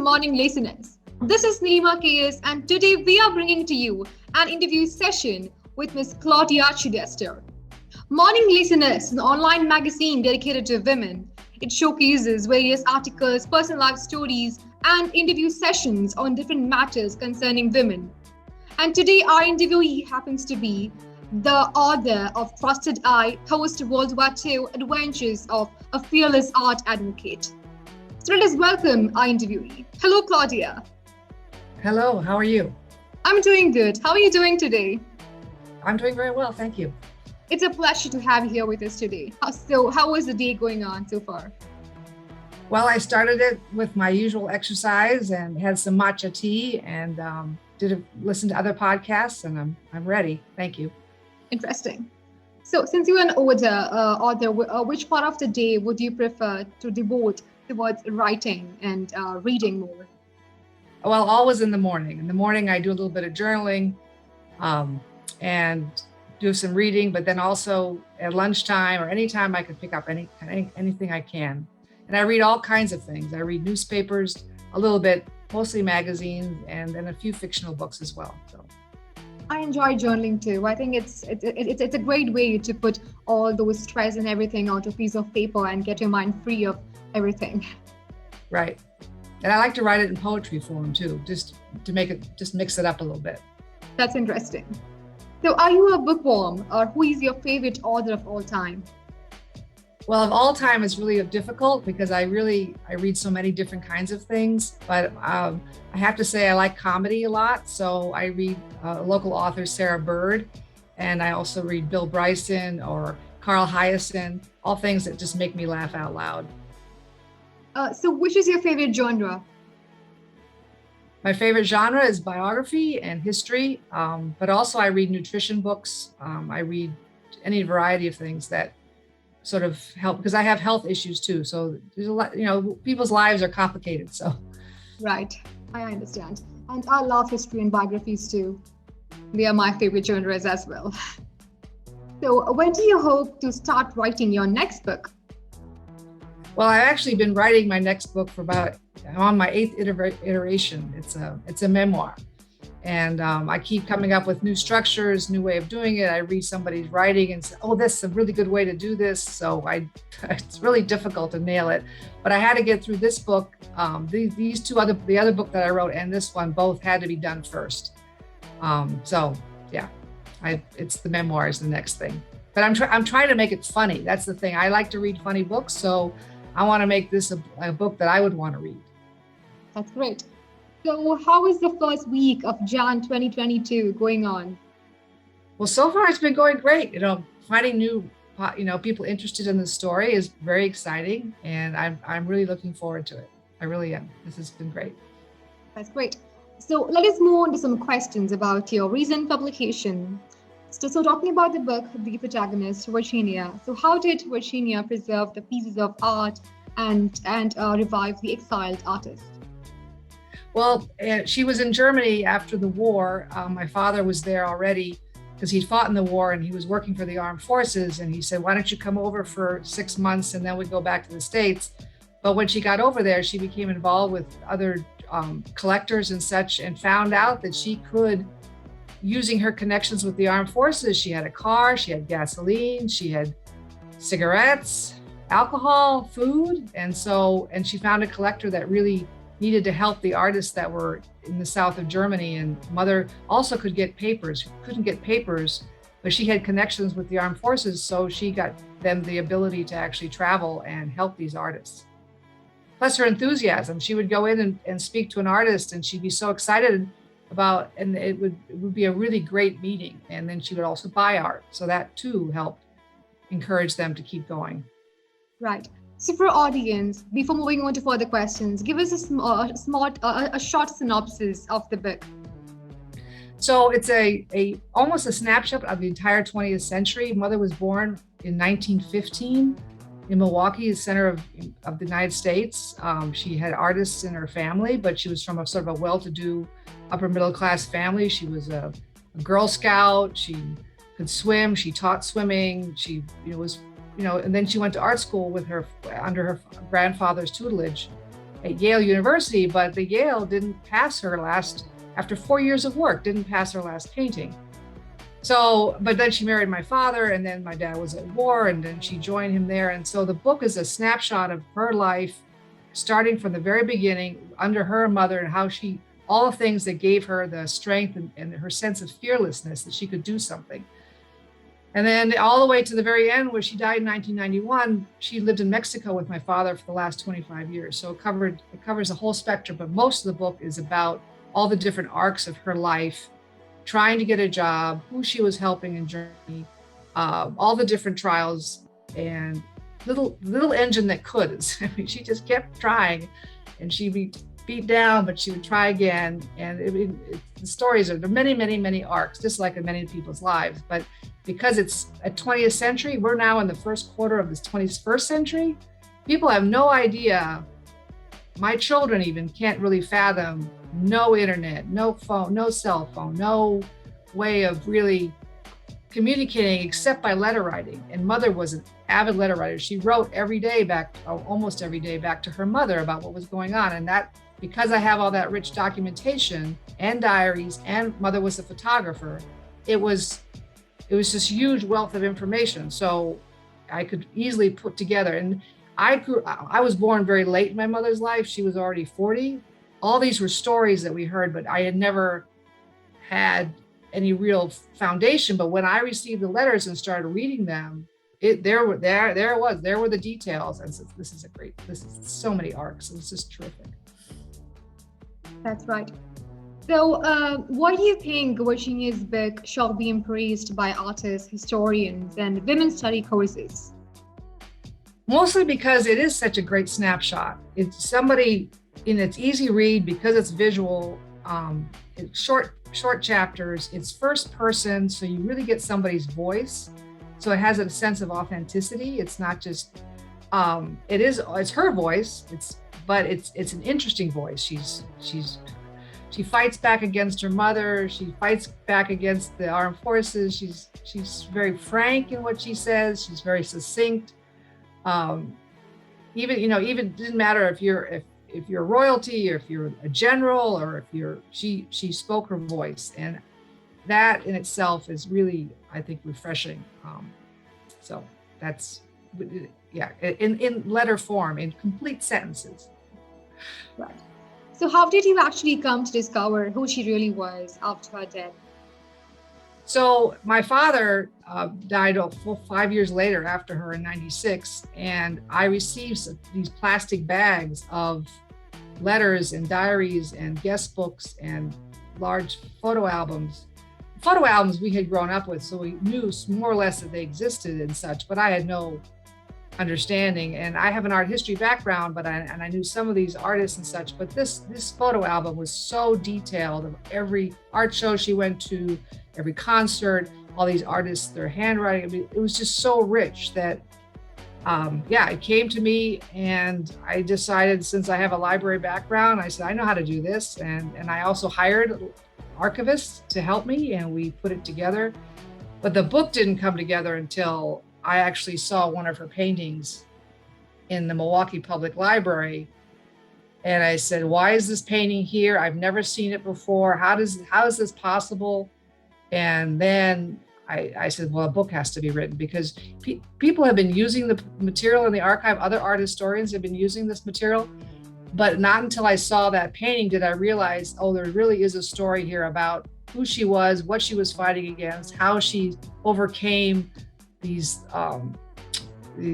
morning listeners. This is Nilima KS, and today we are bringing to you an interview session with Ms. Claudia Chidester. Morning Listeners is an online magazine dedicated to women. It showcases various articles, personal life stories, and interview sessions on different matters concerning women. And today our interviewee happens to be the author of Trusted Eye, Post-World War II Adventures of a Fearless Art Advocate. So let us welcome our interviewee. Hello, Claudia. Hello, how are you? I'm doing good. How are you doing today? I'm doing very well, thank you. It's a pleasure to have you here with us today. How was the day going on so far? Well, I started it with my usual exercise and had some matcha tea and listened to other podcasts, and I'm ready. Thank you. Interesting. So since you're an author, which part of the day would you prefer to devote towards writing and reading more? Well, always in the morning. In the morning, I do a little bit of journaling and do some reading, but then also at lunchtime or anytime I can pick up anything I can. And I read all kinds of things. I read newspapers a little bit, mostly magazines, and then a few fictional books as well. So I enjoy journaling too. I think it's a great way to put all those stress and everything onto a piece of paper and get your mind free of everything. Right. And I like to write it in poetry form too, just to mix it up a little bit. That's interesting. So are you a bookworm, or who is your favorite author of all time? Well, of all time is really difficult because I read so many different kinds of things, but I have to say I like comedy a lot. So I read local author Sarah Bird, and I also read Bill Bryson or Carl Hyacin, all things that just make me laugh out loud. So which is your favorite genre? My favorite genre is biography and history, but also I read nutrition books. I read any variety of things that sort of help, because I have health issues too. So there's a lot, people's lives are complicated. So. Right, I understand. And I love history and biographies too. They are my favorite genres as well. So when do you hope to start writing your next book? Well, I've actually been writing my next book I'm on my 8th iteration. It's a memoir. And I keep coming up with new structures, new way of doing it. I read somebody's writing and say, oh, this is a really good way to do this. So it's really difficult to nail it. But I had to get through this book. The other book that I wrote and this one both had to be done first. It's the memoir is the next thing. But I'm trying to make it funny. That's the thing. I like to read funny books. So I want to make this a book that I would want to read. That's great. So how is the first week of Jan 2022 going on? Well, so far it's been going great. Finding new, people interested in the story is very exciting, and I'm really looking forward to it. I really am. This has been great. That's great. So let us move on to some questions about your recent publication. So talking about the book, the protagonist, Virginia. So how did Virginia preserve the pieces of art and revive the exiled artist? Well, she was in Germany after the war. My father was there already because he'd fought in the war and he was working for the armed forces. And he said, why don't you come over for 6 months and then we go back to the States. But when she got over there, she became involved with other collectors and such, and found out that she could, using her connections with the armed forces, she had a car, she had gasoline, she had cigarettes, alcohol, food. And she found a collector that really needed to help the artists that were in the south of Germany. And mother also couldn't get papers, but she had connections with the armed forces. So she got them the ability to actually travel and help these artists. Plus her enthusiasm. She would go in and speak to an artist and she'd be so excited about, and it would be a really great meeting. And then she would also buy art. So that too helped encourage them to keep going. Right. So for our audience, before moving on to further questions, give us a short synopsis of the book. So it's almost a snapshot of the entire 20th century. Mother was born in 1915 in Milwaukee, the center of the United States. She had artists in her family, but she was from a sort of a well-to-do upper middle class family. She was a Girl Scout. She could swim. She taught swimming. She was and then she went to art school under her grandfather's tutelage. at Yale University, but the Yale didn't pass her after 4 years of work, didn't pass her last painting. So, but then she married my father, and then my dad was at war, and then she joined him there. And so the book is a snapshot of her life, starting from the very beginning under her mother, and how all the things that gave her the strength and her sense of fearlessness that she could do something. And then all the way to the very end, where she died in 1991, she lived in Mexico with my father for the last 25 years. So it covers the whole spectrum, but most of the book is about all the different arcs of her life, trying to get a job, who she was helping in Germany, all the different trials, and little engine that could. I mean, she just kept trying, and she'd be beat down, but she would try again. And the stories are, there are many, many, many arcs, just like in many people's lives. But because it's a 20th century, we're now in the first quarter of this 21st century. People have no idea. My children even can't really fathom no internet, no phone, no cell phone, no way of really communicating except by letter writing. And mother was an avid letter writer. She wrote almost every day back to her mother about what was going on. And that, because I have all that rich documentation and diaries, and mother was a photographer, it was this huge wealth of information. So I could easily put together. And I was born very late in my mother's life. She was already 40. All these were stories that we heard, but I had never had any real foundation. But when I received the letters and started reading them, there were the details. And this is so many arcs. It was just terrific. That's right. So why do you think Virginia's book shall be embraced by artists, historians, and women's study courses? Mostly because it is such a great snapshot. It's somebody, and it's easy read because it's visual. It's short chapters. It's first person, so you really get somebody's voice. So it has a sense of authenticity. It's not just it's her voice. But it's an interesting voice. She fights back against her mother. She fights back against the armed forces. She's very frank in what she says. She's very succinct. Even didn't matter if you're royalty or if you're a general or she spoke her voice, and that in itself is really, I think, refreshing. So that's, yeah, in letter form, in complete sentences. Right. So how did you actually come to discover who she really was after her death? So my father died 5 years later after her in 96, and I received these plastic bags of letters and diaries and guest books and large photo albums. Photo albums we had grown up with, so we knew more or less that they existed and such, but I had no understanding. And I have an art history background, but I knew some of these artists and such. But this photo album was so detailed of every art show she went to, every concert, all these artists, their handwriting. I mean, it was just so rich that, it came to me, and I decided, since I have a library background, I said, I know how to do this. And I also hired archivists to help me, and we put it together. But the book didn't come together until I actually saw one of her paintings in the Milwaukee Public Library. And I said, why is this painting here? I've never seen it before. How is this possible? And then I said, well, a book has to be written, because people have been using the material in the archive. Other art historians have been using this material, but not until I saw that painting did I realize, oh, there really is a story here about who she was, what she was fighting against, how she overcame these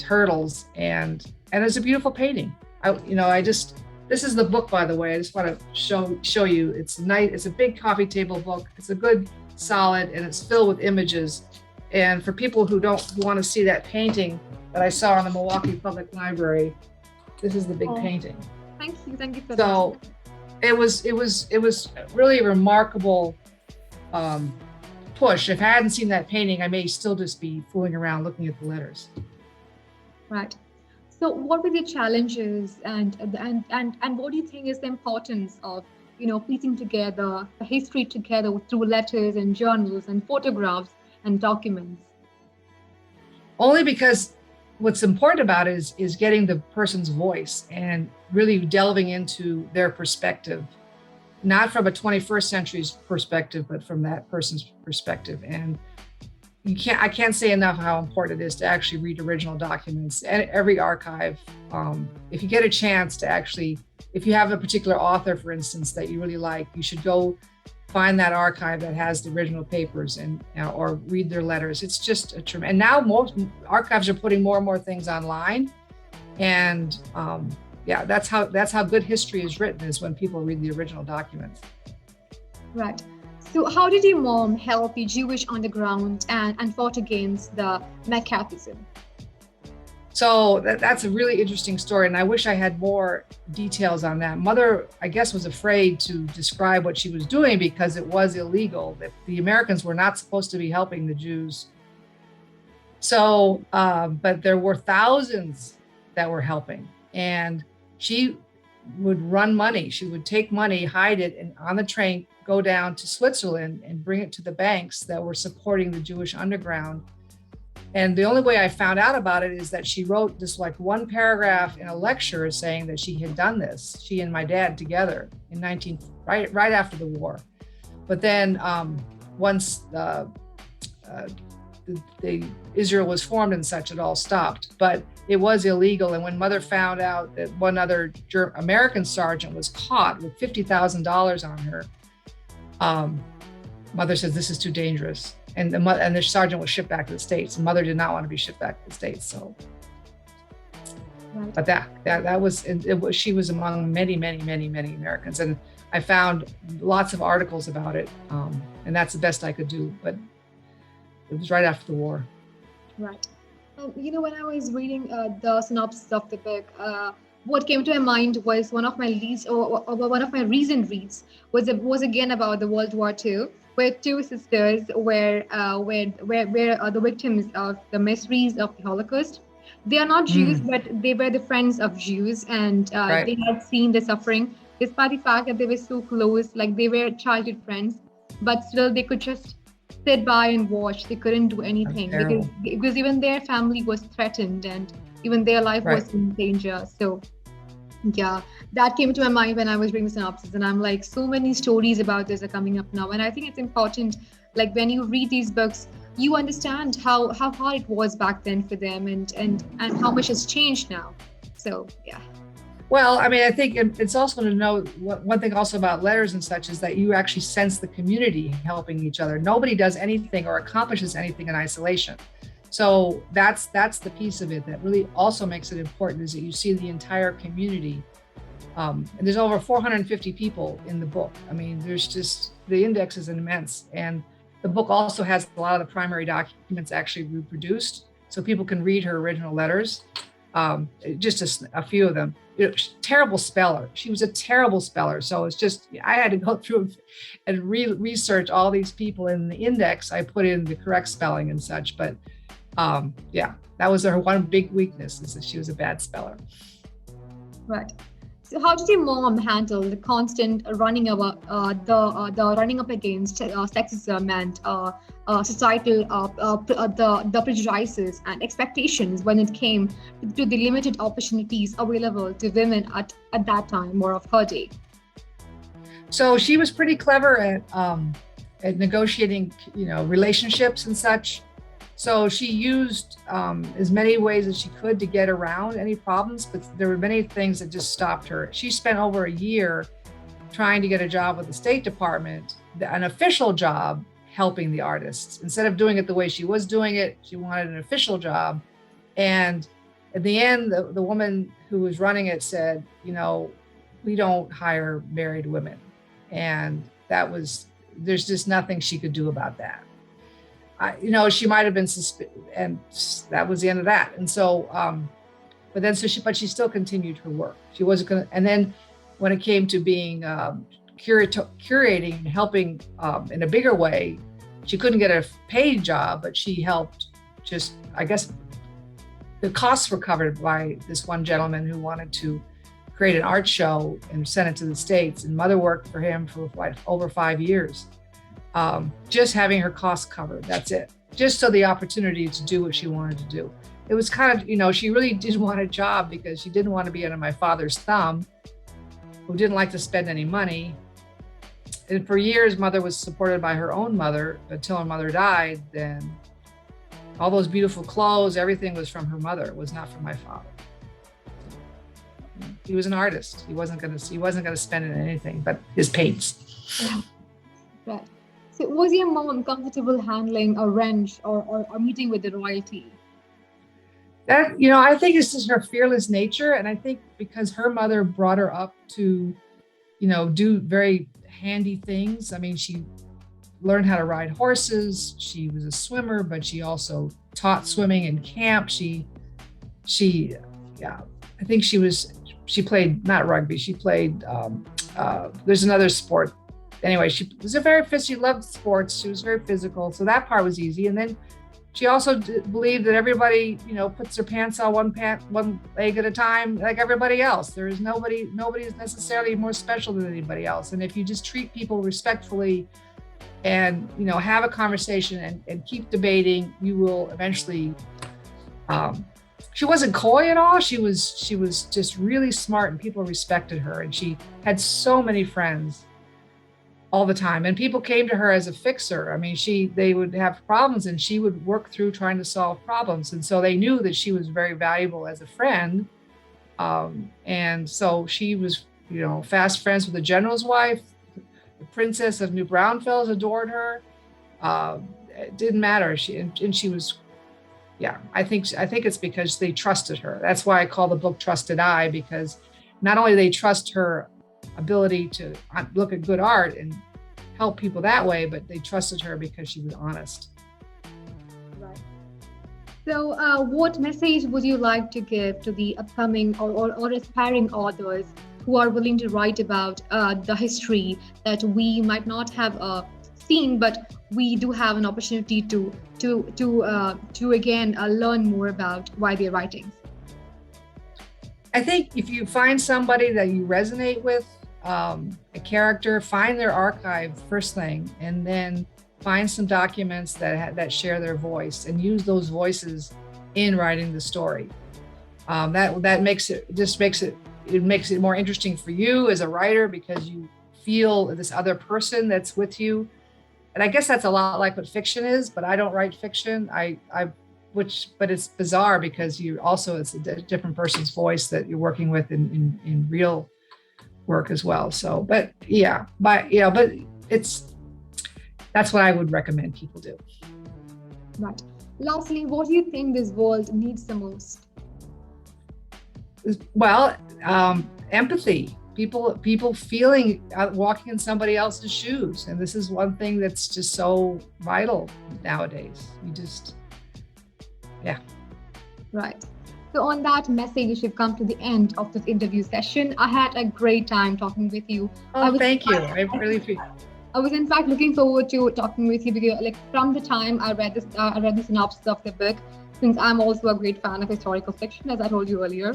hurdles, and it's a beautiful painting. This is the book, by the way. I just want to show you. It's nice. It's a big coffee table book. It's a good solid, and it's filled with images. And for people who want to see that painting that I saw in the Milwaukee Public Library, this is the big painting. Thank you for that. So it was really a remarkable push. If I hadn't seen that painting, I may still just be fooling around looking at the letters. Right. So what were the challenges, and what do you think is the importance of piecing together the history together through letters and journals and photographs and documents? Only because what's important about it is getting the person's voice and really delving into their perspective, not from a 21st century's perspective, but from that person's perspective. And I can't say enough how important it is to actually read original documents and every archive. If you get a chance to actually, if you have a particular author, for instance, that you really like, you should go find that archive that has the original papers and or read their letters. It's just a tremendous. And now most archives are putting more and more things online, and yeah, that's how good history is written, is when people read the original documents. Right. So how did your mom help the Jewish underground and fought against the McCarthyism? So that's a really interesting story, and I wish I had more details on that. Mother, I guess, was afraid to describe what she was doing because it was illegal. That the Americans were not supposed to be helping the Jews. So, but there were thousands that were helping, and she would run money. She would take money, hide it, and on the train go down to Switzerland and bring it to the banks that were supporting the Jewish underground. And the only way I found out about it is that she wrote just like one paragraph in a lecture saying that she had done this, she and my dad together in right after the war. But then once Israel was formed and such, it all stopped. But it was illegal. And when Mother found out that one other American sergeant was caught with $50,000 on her, Mother says, this is too dangerous. And the sergeant was shipped back to the States. And Mother did not want to be shipped back to the States. So, right. But that was, she was among many, many, many, many Americans. And I found lots of articles about it. And that's the best I could do. But it was right after the war. Right. When I was reading the synopsis of the book, what came to my mind was one of my recent reads was again about the World War II, where two sisters were the victims of the miseries of the Holocaust. They are not Jews, but they were the friends of Jews, and Right. they had seen the suffering, despite the fact that they were so close, like they were childhood friends, but still they could just sit by and watch. They couldn't do anything because even their family was threatened and even their life Right. was in danger. So yeah, that came to my mind when I was reading the synopsis, and I'm like, so many stories about this are coming up now, and I think it's important, like when you read these books, you understand how hard it was back then for them, and how much has changed now. So yeah. Well, I mean, I think it's also to know one thing also about letters and such is that you actually sense the community helping each other. Nobody does anything or accomplishes anything in isolation. So that's the piece of it that really also makes it important, is that you see the entire community. And there's over 450 people in the book. I mean, the index is immense. And the book also has a lot of the primary documents actually reproduced, so people can read her original letters. Just a few of them. Terrible speller. She was a terrible speller. So it's just, I had to go through and research all these people in the index. I put in the correct spelling and such, but yeah, that was her one big weakness, is that she was a bad speller. Right. So how did your mom handle the constant running up against sexism and societal the prejudices and expectations when it came to the limited opportunities available to women at that time or of her day? So she was pretty clever at negotiating, relationships and such. So she used as many ways as she could to get around any problems, but there were many things that just stopped her. She spent over a year trying to get a job with the State Department, an official job, helping the artists. Instead of doing it the way she was doing it, she wanted an official job. And at the end, the woman who was running it said, we don't hire married women. And there's just nothing she could do about that. She might have been and that was the end of that. And so, but she still continued her work. She wasn't going to, and then when it came to being curating and helping in a bigger way, she couldn't get a paid job, but she helped I guess the costs were covered by this one gentleman who wanted to create an art show and send it to the States. And Mother worked for him for over 5 years. Just having her costs covered, that's it. Just so the opportunity to do what she wanted to do. it was kind of, she really didn't want a job because she didn't want to be under my father's thumb, who didn't like to spend any money. And for years, mother was supported by her own mother until her mother died. Then all those beautiful clothes, everything was from her mother. It was not from my father. He was an artist. He wasn't going to spend it in anything but his paints. Yeah. Right. So was your mom comfortable handling a wrench or meeting with the royalty? That, I think it's just her fearless nature. And I think because her mother brought her up to, do very handy things. I mean, she learned how to ride horses. She was a swimmer, but she also taught swimming in camp. I think she played, not rugby. She played, there's another sport. Anyway, she loved sports. She was very physical. So that part was easy. And then she also believed that everybody, puts their pants on one leg at a time, like everybody else. There is nobody is necessarily more special than anybody else. And if you just treat people respectfully and, have a conversation and keep debating, you will eventually, she wasn't coy at all. She was just really smart and people respected her. And she had so many friends all the time. And people came to her as a fixer. I mean, they would have problems and she would work through trying to solve problems. And so they knew that she was very valuable as a friend. And so she was, fast friends with the general's wife. The Princess of New Braunfels adored her. It didn't matter. She was, I think it's because they trusted her. That's why I call the book Trusted Eye, because not only they trust her ability to look at good art and help people that way, but they trusted her because she was honest. Right. So what message would you like to give to the upcoming or aspiring authors who are willing to write about the history that we might not have seen, but we do have an opportunity to again learn more about why they're writing? I think if you find somebody that you resonate with, a character, find their archive first thing, and then find some documents that share their voice and use those voices in writing the story. That makes it more interesting for you as a writer because you feel this other person that's with you. And I guess that's a lot like what fiction is, but I don't write fiction. But it's bizarre because it's a different person's voice that you're working with in real work as well. So, but that's what I would recommend people do. Right. Lastly, what do you think this world needs the most? Well, empathy. People feeling, walking in somebody else's shoes. And this is one thing that's just so vital nowadays. Right. So on that message, you should come to the end of this interview session. I had a great time talking with you. Thank you. I really appreciate it. I was in fact looking forward to talking with you because, from the time I read the synopsis of the book, since I'm also a great fan of historical fiction, as I told you earlier.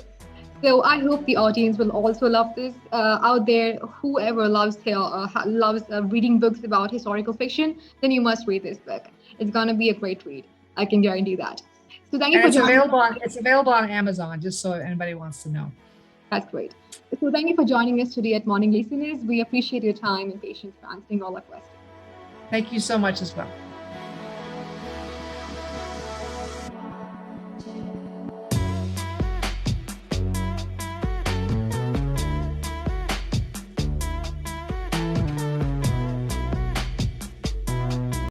So I hope the audience will also love this. Out there, whoever loves reading books about historical fiction, then you must read this book. It's gonna be a great read. I can guarantee that. So thank you for joining. It's available on Amazon, just so anybody wants to know. That's great. So thank you for joining us today at Morning Listeners. We appreciate your time and patience for answering all our questions. Thank you so much as well.